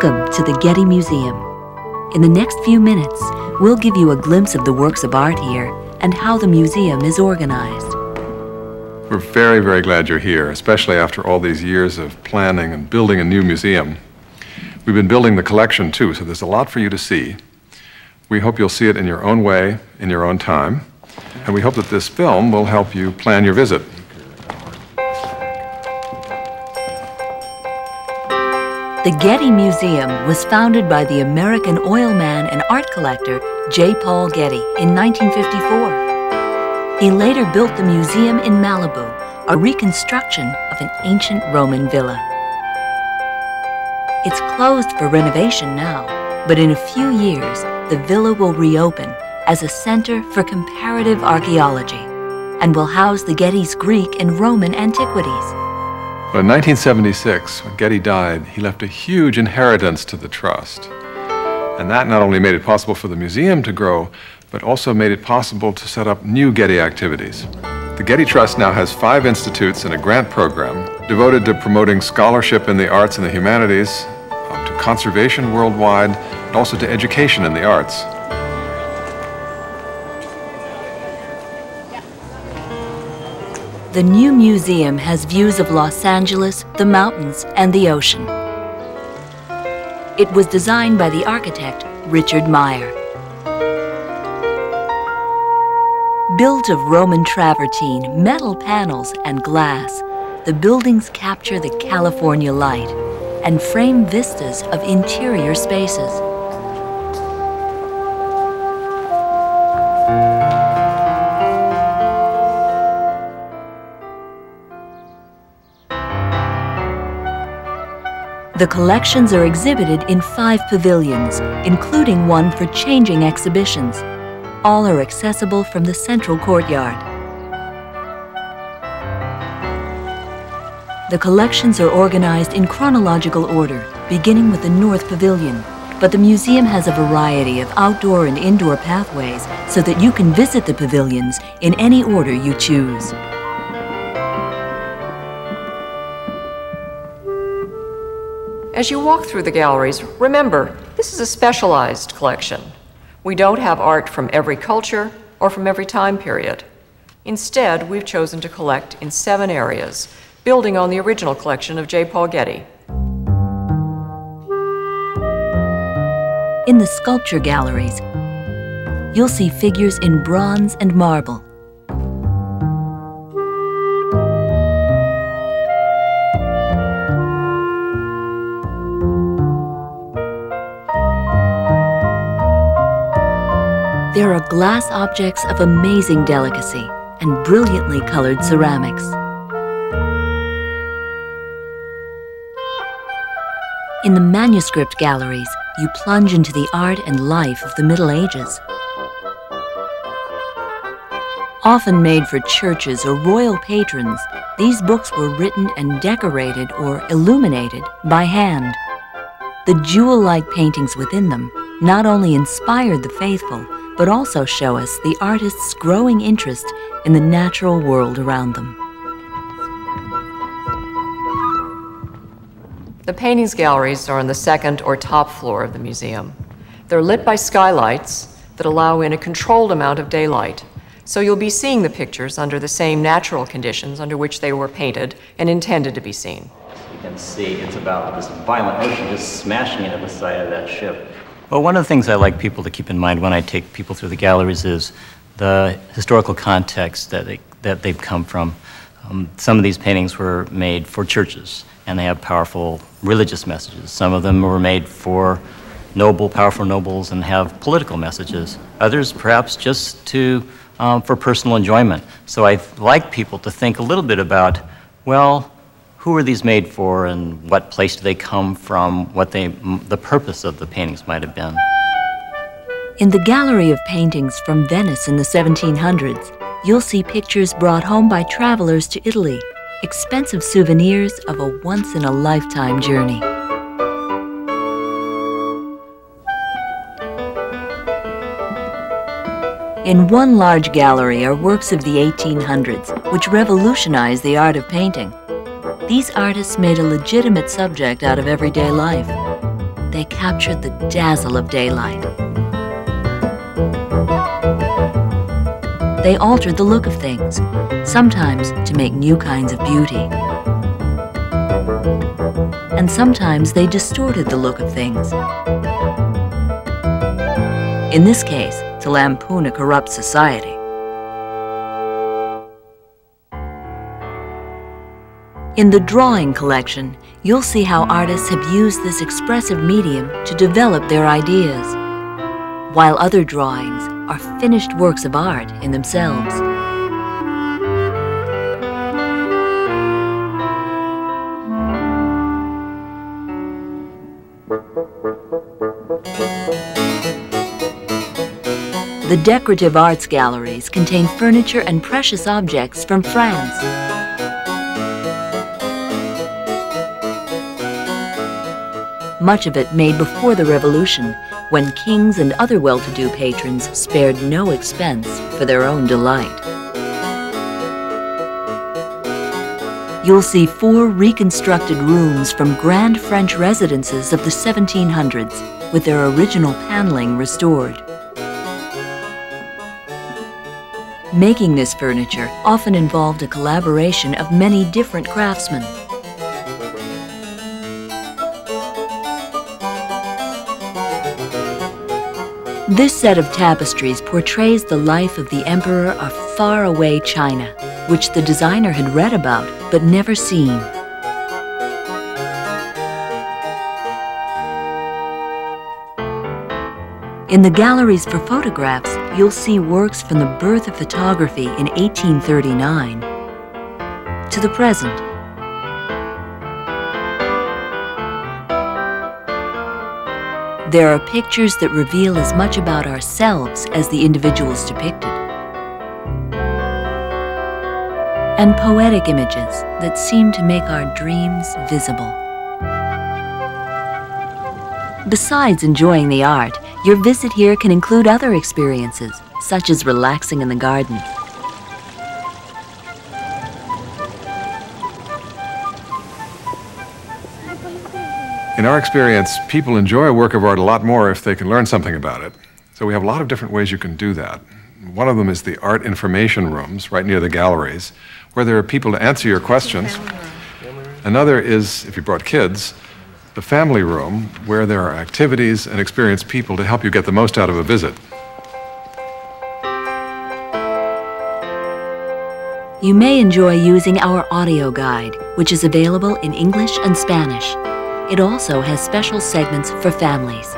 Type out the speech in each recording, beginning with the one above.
Welcome to the Getty Museum. In the next few minutes, we'll give you a glimpse of the works of art here and how the museum is organized. We're very, very glad you're here, especially after all these years of planning and building a new museum. We've been building the collection too, so there's a lot for you to see. We hope you'll see it in your own way, in your own time, and we hope that this film will help you plan your visit. The Getty Museum was founded by the American oil man and art collector J. Paul Getty in 1954. He later built the museum in Malibu, a reconstruction of an ancient Roman villa. It's closed for renovation now, but in a few years, the villa will reopen as a center for comparative archaeology and will house the Getty's Greek and Roman antiquities. Well, in 1976, when Getty died, he left a huge inheritance to the trust. And that not only made it possible for the museum to grow, but also made it possible to set up new Getty activities. The Getty Trust now has 5 institutes and a grant program devoted to promoting scholarship in the arts and the humanities, to conservation worldwide, and also to education in the arts. The new museum has views of Los Angeles, the mountains, and the ocean. It was designed by the architect Richard Meyer. Built of Roman travertine, metal panels, and glass, the buildings capture the California light and frame vistas of interior spaces. The collections are exhibited in 5 pavilions, including one for changing exhibitions. All are accessible from the central courtyard. The collections are organized in chronological order, beginning with the North Pavilion, but the museum has a variety of outdoor and indoor pathways so that you can visit the pavilions in any order you choose. As you walk through the galleries, remember, this is a specialized collection. We don't have art from every culture or from every time period. Instead, we've chosen to collect in 7 areas, building on the original collection of J. Paul Getty. In the sculpture galleries, you'll see figures in bronze and marble. There are glass objects of amazing delicacy and brilliantly colored ceramics. In the manuscript galleries, you plunge into the art and life of the Middle Ages. Often made for churches or royal patrons, these books were written and decorated or illuminated by hand. The jewel-like paintings within them not only inspired the faithful, but also show us the artist's growing interest in the natural world around them. The paintings galleries are on the 2nd or top floor of the museum. They're lit by skylights that allow in a controlled amount of daylight, so you'll be seeing the pictures under the same natural conditions under which they were painted and intended to be seen. You can see it's about this violent ocean just smashing into the side of that ship. Well, one of the things I like people to keep in mind when I take people through the galleries is the historical context that they've come from. Some of these paintings were made for churches, and they have powerful religious messages. Some of them were made for powerful nobles and have political messages. Others, perhaps, just for personal enjoyment. So I like people to think a little bit about, well, who are these made for, and what place do they come from, what the purpose of the paintings might have been. In the gallery of paintings from Venice in the 1700s, you'll see pictures brought home by travelers to Italy, expensive souvenirs of a once-in-a-lifetime journey. In one large gallery are works of the 1800s, which revolutionized the art of painting. These artists made a legitimate subject out of everyday life. they captured the dazzle of daylight. They altered the look of things, sometimes to make new kinds of beauty. And sometimes they distorted the look of things. In this case, to lampoon a corrupt society. In the drawing collection, you'll see how artists have used this expressive medium to develop their ideas, while other drawings are finished works of art in themselves. The decorative arts galleries contain furniture and precious objects from France. Much of it made before the Revolution, when kings and other well-to-do patrons spared no expense for their own delight. You'll see 4 reconstructed rooms from grand French residences of the 1700s, with their original paneling restored. Making this furniture often involved a collaboration of many different craftsmen. This set of tapestries portrays the life of the emperor of faraway China, which the designer had read about but never seen. In the galleries for photographs, you'll see works from the birth of photography in 1839 to the present. There are pictures that reveal as much about ourselves as the individuals depicted, and poetic images that seem to make our dreams visible. Besides enjoying the art, your visit here can include other experiences, such as relaxing in the garden. In our experience, people enjoy a work of art a lot more if they can learn something about it. So we have a lot of different ways you can do that. One of them is the art information rooms right near the galleries, where there are people to answer your questions. Another is, if you brought kids, the family room, where there are activities and experienced people to help you get the most out of a visit. You may enjoy using our audio guide, which is available in English and Spanish. It also has special segments for families.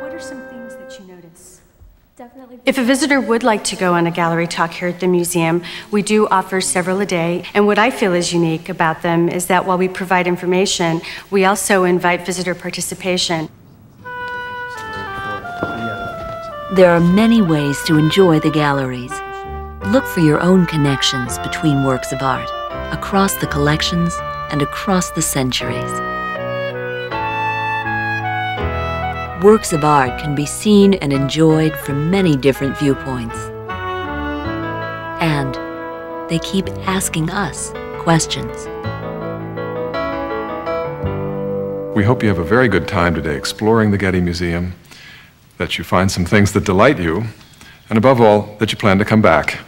What are some things that you notice? Definitely. If a visitor would like to go on a gallery talk here at the museum, we do offer several a day. And what I feel is unique about them is that while we provide information, we also invite visitor participation. There are many ways to enjoy the galleries. Look for your own connections between works of art, across the collections and across the centuries. Works of art can be seen and enjoyed from many different viewpoints. And they keep asking us questions. We hope you have a very good time today exploring the Getty Museum, that you find some things that delight you, and above all, that you plan to come back.